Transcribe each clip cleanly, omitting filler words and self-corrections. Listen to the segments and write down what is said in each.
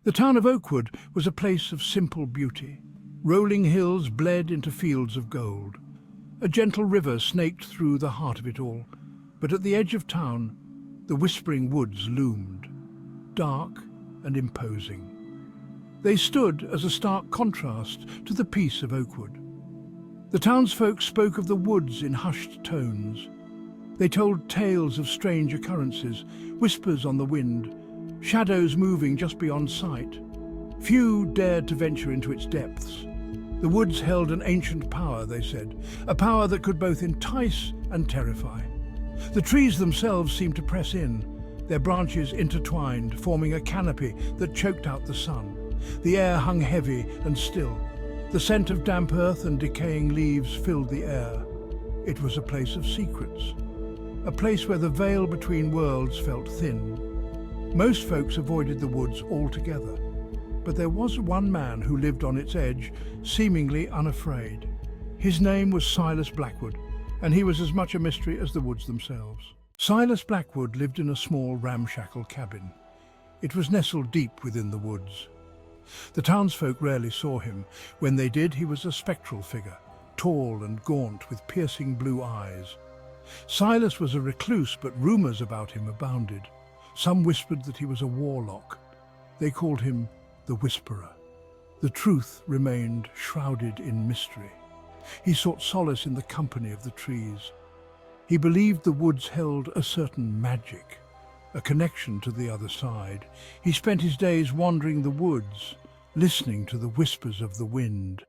The town of Oakwood was a place of simple beauty. Rolling hills bled into fields of gold. A gentle river snaked through the heart of it all. But at the edge of town, the whispering woods loomed, dark and imposing. They stood as a stark contrast to the peace of Oakwood. The townsfolk spoke of the woods in hushed tones. They told tales of strange occurrences, whispers on the wind, shadows moving just beyond sight. Few dared to venture into its depths. The woods held an ancient power, they said, a power that could both entice and terrify. The trees themselves seemed to press in, their branches intertwined, forming a canopy that choked out the sun. The air hung heavy and still. The scent of damp earth and decaying leaves filled the air. It was a place of secrets, a place where the veil between worlds felt thin. Most folks avoided the woods altogether, but there was one man who lived on its edge, seemingly unafraid. His name was Silas Blackwood, and he was as much a mystery as the woods themselves. Silas Blackwood lived in a small ramshackle cabin. It was nestled deep within the woods. The townsfolk rarely saw him. When they did, he was a spectral figure, tall and gaunt with piercing blue eyes. Silas was a recluse, but rumors about him abounded. Some whispered that he was a warlock. They called him the Whisperer. The truth remained shrouded in mystery. He sought solace in the company of the trees. He believed the woods held a certain magic, a connection to the other side. He spent his days wandering the woods, listening to the whispers of the wind.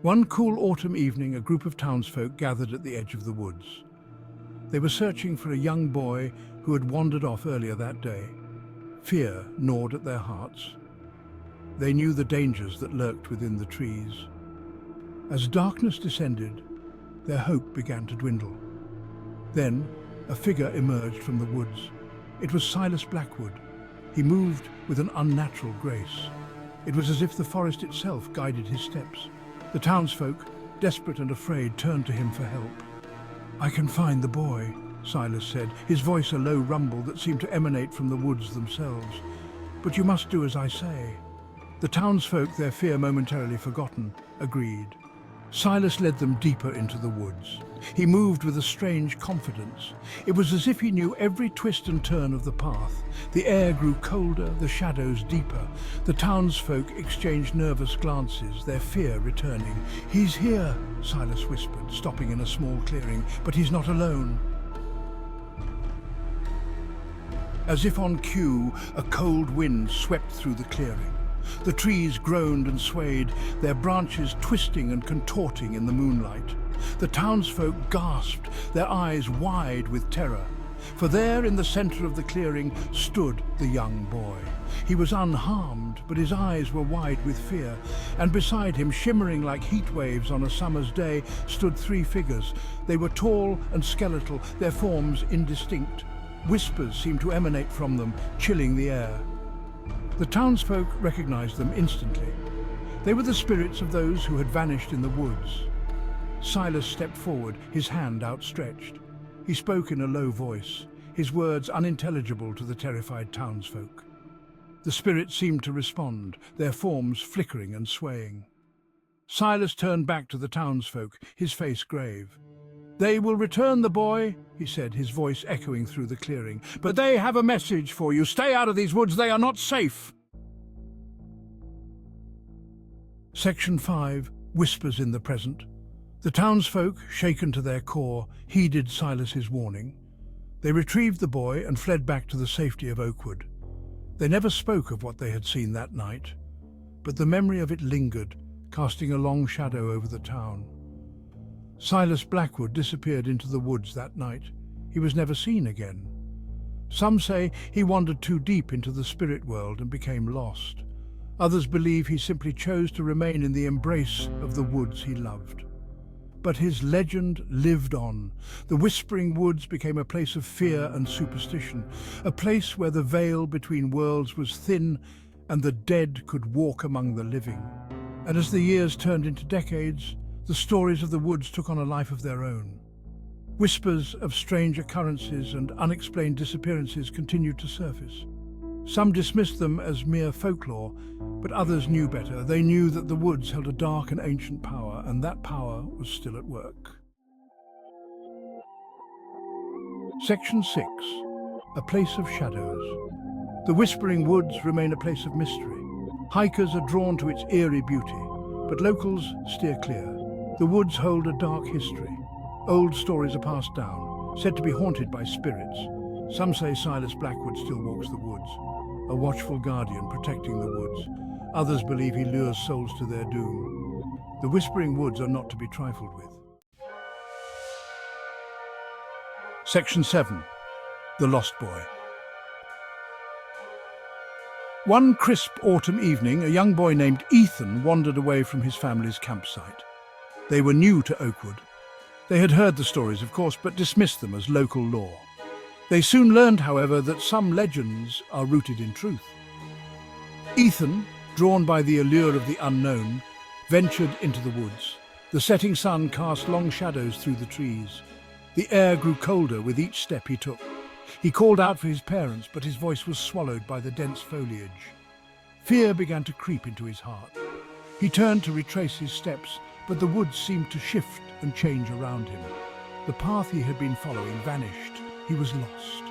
One cool autumn evening, a group of townsfolk gathered at the edge of the woods. They were searching for a young boy who had wandered off earlier that day. Fear gnawed at their hearts. They knew the dangers that lurked within the trees. As darkness descended, their hope began to dwindle. Then, a figure emerged from the woods. It was Silas Blackwood. He moved with an unnatural grace. It was as if the forest itself guided his steps. The townsfolk, desperate and afraid, turned to him for help. "I can find the boy," Silas said, his voice a low rumble that seemed to emanate from the woods themselves. "But you must do as I say." The townsfolk, their fear momentarily forgotten, agreed. Silas led them deeper into the woods. He moved with a strange confidence. It was as if he knew every twist and turn of the path. The air grew colder, the shadows deeper. The townsfolk exchanged nervous glances, their fear returning. "He's here," Silas whispered, stopping in a small clearing, "but he's not alone." As if on cue, a cold wind swept through the clearing. The trees groaned and swayed, their branches twisting and contorting in the moonlight. The townsfolk gasped, their eyes wide with terror. For there in the center of the clearing stood the young boy. He was unharmed, but his eyes were wide with fear, and beside him, shimmering like heat waves on a summer's day, stood three figures. They were tall and skeletal, their forms indistinct. Whispers seemed to emanate from them, chilling the air. The townsfolk recognized them instantly. They were the spirits of those who had vanished in the woods. Silas stepped forward, his hand outstretched. He spoke in a low voice, his words unintelligible to the terrified townsfolk. The spirits seemed to respond, their forms flickering and swaying. Silas turned back to the townsfolk, his face grave. "They will return the boy," he said, his voice echoing through the clearing. "But they have a message for you. Stay out of these woods. They are not safe." Section 5. Whispers in the Present. The townsfolk, shaken to their core, heeded Silas's warning. They retrieved the boy and fled back to the safety of Oakwood. They never spoke of what they had seen that night, but the memory of it lingered, casting a long shadow over the town. Silas Blackwood disappeared into the woods that night. He was never seen again. Some say he wandered too deep into the spirit world and became lost. Others believe he simply chose to remain in the embrace of the woods he loved. But his legend lived on. The whispering woods became a place of fear and superstition, a place where the veil between worlds was thin and the dead could walk among the living. And as the years turned into decades, the stories of the woods took on a life of their own. Whispers of strange occurrences and unexplained disappearances continued to surface. Some dismissed them as mere folklore, but others knew better. They knew that the woods held a dark and ancient power, and that power was still at work. Section 6. A place of shadows. The Whispering Woods remain a place of mystery. Hikers are drawn to its eerie beauty, but locals steer clear. The woods hold a dark history. Old stories are passed down, said to be haunted by spirits. Some say Silas Blackwood still walks the woods, a watchful guardian protecting the woods. Others believe he lures souls to their doom. The Whispering Woods are not to be trifled with. Section 7. The Lost Boy. One crisp autumn evening, a young boy named Ethan wandered away from his family's campsite. They were new to Oakwood. They had heard the stories, of course, but dismissed them as local lore. They soon learned, however, that some legends are rooted in truth. Ethan, drawn by the allure of the unknown, ventured into the woods. The setting sun cast long shadows through the trees. The air grew colder with each step he took. He called out for his parents, but his voice was swallowed by the dense foliage. Fear began to creep into his heart. He turned to retrace his steps, but the woods seemed to shift and change around him. The path he had been following vanished. He was lost.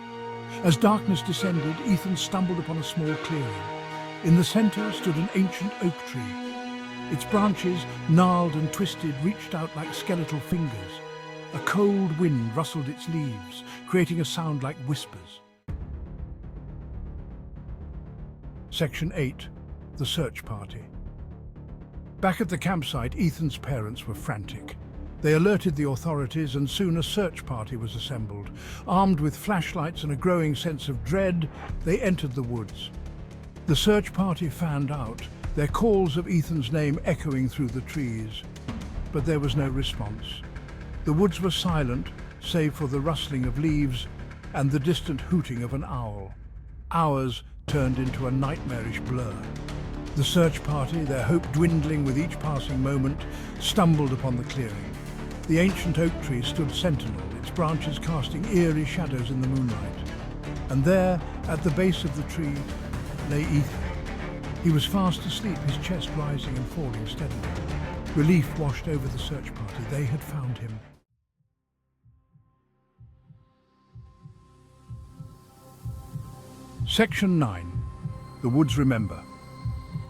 As darkness descended, Ethan stumbled upon a small clearing. In the center stood an ancient oak tree. Its branches, gnarled and twisted, reached out like skeletal fingers. A cold wind rustled its leaves, creating a sound like whispers. Section 8. The Search Party. Back at the campsite, Ethan's parents were frantic. They alerted the authorities, and soon a search party was assembled. Armed with flashlights and a growing sense of dread, they entered the woods. The search party fanned out, their calls of Ethan's name echoing through the trees. But there was no response. The woods were silent, save for the rustling of leaves and the distant hooting of an owl. Hours turned into a nightmarish blur. The search party, their hope dwindling with each passing moment, stumbled upon the clearing. The ancient oak tree stood sentinel, its branches casting eerie shadows in the moonlight. And there, at the base of the tree, lay Ethan. He was fast asleep, his chest rising and falling steadily. Relief washed over the search party. They had found him. Section 9. The Woods Remember.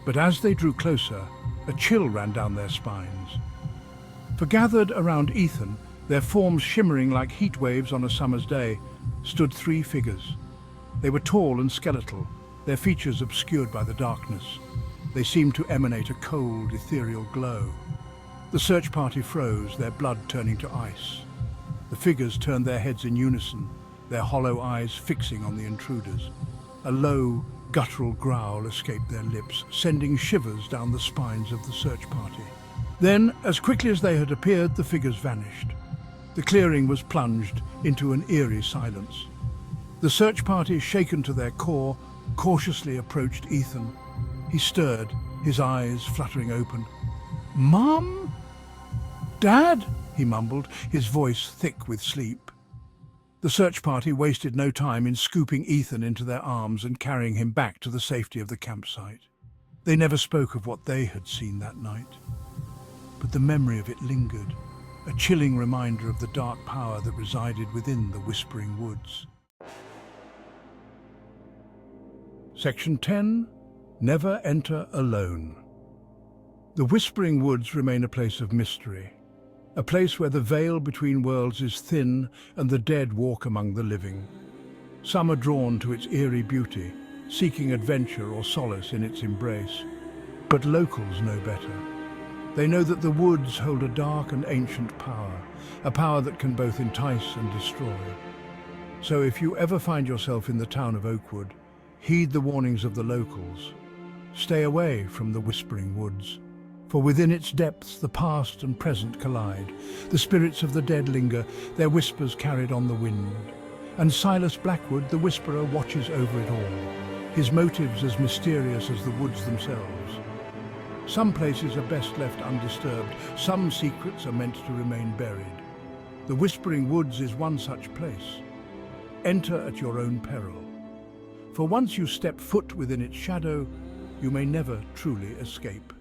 But as they drew closer, a chill ran down their spines. For gathered around Ethan, their forms shimmering like heat waves on a summer's day, stood three figures. They were tall and skeletal, their features obscured by the darkness. They seemed to emanate a cold, ethereal glow. The search party froze, their blood turning to ice. The figures turned their heads in unison, their hollow eyes fixing on the intruders. A low, guttural growl escaped their lips, sending shivers down the spines of the search party. Then, as quickly as they had appeared, the figures vanished. The clearing was plunged into an eerie silence. The search party, shaken to their core, cautiously approached Ethan. He stirred, his eyes fluttering open. "Mom? Dad?" he mumbled, his voice thick with sleep. The search party wasted no time in scooping Ethan into their arms and carrying him back to the safety of the campsite. They never spoke of what they had seen that night. But the memory of it lingered, a chilling reminder of the dark power that resided within the Whispering Woods. Section 10. Never Enter Alone. The Whispering Woods remain a place of mystery, a place where the veil between worlds is thin and the dead walk among the living. Some are drawn to its eerie beauty, seeking adventure or solace in its embrace. But locals know better. They know that the woods hold a dark and ancient power, a power that can both entice and destroy. So if you ever find yourself in the town of Oakwood, heed the warnings of the locals. Stay away from the Whispering Woods, for within its depths the past and present collide. The spirits of the dead linger, their whispers carried on the wind. And Silas Blackwood, the whisperer, watches over it all, his motives as mysterious as the woods themselves. Some places are best left undisturbed, some secrets are meant to remain buried. The Whispering Woods is one such place. Enter at your own peril. For once you step foot within its shadow, you may never truly escape.